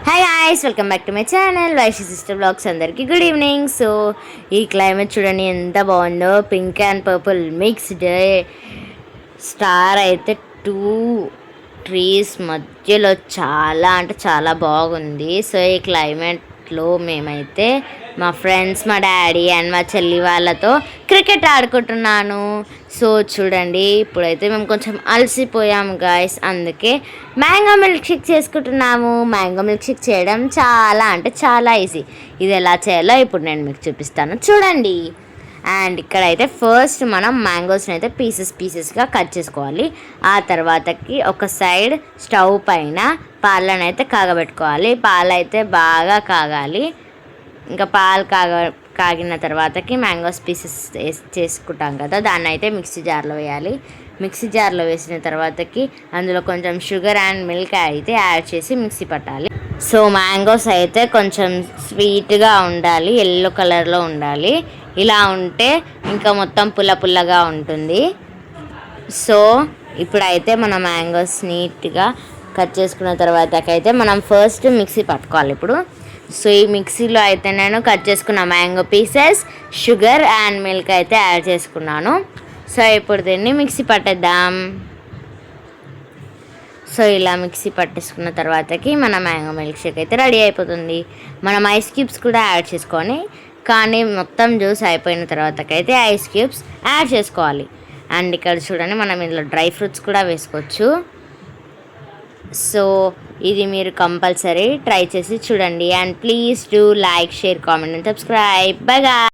Hi guys, welcome back to my channel Vaishi sister blogs. అందరికీ good evening. So ఈ climate చూడండి ఎంత బాగుందో. Pink and purple mixed star అయితే టూ ట్రీస్ మధ్యలో చాలా అంటే చాలా బాగుంది. సో ఈ క్లైమేట్లో మేమైతే మా ఫ్రెండ్స్, మా డాడీ అండ్ మా చెల్లి వాళ్ళతో క్రికెట్ ఆడుకుంటున్నాను. సో చూడండి, ఇప్పుడైతే మేము కొంచెం అలసిపోయాము గాయస్, అందుకే మ్యాంగో మిల్క్ షేక్ చేసుకుంటున్నాము. మ్యాంగో మిల్క్ షేక్ చేయడం చాలా అంటే చాలా ఈజీ. ఇది ఎలా చేయాలో ఇప్పుడు నేను మీకు చూపిస్తాను, చూడండి. అండ్ ఇక్కడైతే ఫస్ట్ మనం మ్యాంగోస్ని అయితే పీసెస్గా కట్ చేసుకోవాలి. ఆ తర్వాతకి ఒక సైడ్ స్టవ్ పైన పాలను అయితే కాగబెట్టుకోవాలి. పాలు అయితే బాగా కాగాలి. ఇంకా పాలు కాగిన తర్వాతకి మ్యాంగోస్ పీసెస్ చేసుకుంటాం కదా, దాన్ని అయితే మిక్సీ జార్లో వేయాలి. మిక్సీ జార్లో వేసిన తర్వాతకి అందులో కొంచెం షుగర్ అండ్ మిల్క్ అయితే యాడ్ చేసి మిక్సీ పట్టాలి. సో మ్యాంగోస్ అయితే కొంచెం స్వీట్గా ఉండాలి, ఎల్లో కలర్లో ఉండాలి. ఇలా ఉంటే ఇంకా మొత్తం పుల్లగా ఉంటుంది. సో ఇప్పుడైతే మన మ్యాంగోస్ నీట్గా కట్ చేసుకున్న తర్వాతకైతే మనం ఫస్ట్ మిక్సీ పట్టుకోవాలి ఇప్పుడు. సో ఈ మిక్సీలో అయితే నేను కట్ చేసుకున్న mango pieces, sugar and milk అయితే యాడ్ చేసుకున్నాను. సో ఇప్పుడు దీన్ని మిక్సీ పట్టేద్దాం. సో ఇలా మిక్సీ పట్టేసుకున్న తర్వాతకి మన మ్యాంగో మిల్క్ షేక్ అయితే రెడీ అయిపోతుంది. మనం ఐస్ క్యూబ్స్ కూడా యాడ్ చేసుకొని, కానీ మొత్తం జ్యూస్ అయిపోయిన తర్వాతకైతే ఐస్ క్యూబ్స్ యాడ్ చేసుకోవాలి. అండ్ ఇక్కడ చూడండి, మనం ఇందులో డ్రై ఫ్రూట్స్ కూడా వేసుకోవచ్చు. సో ఇది మీరు కంపల్సరీ ట్రై చేసి చూడండి. And please do like, share, comment and subscribe. By.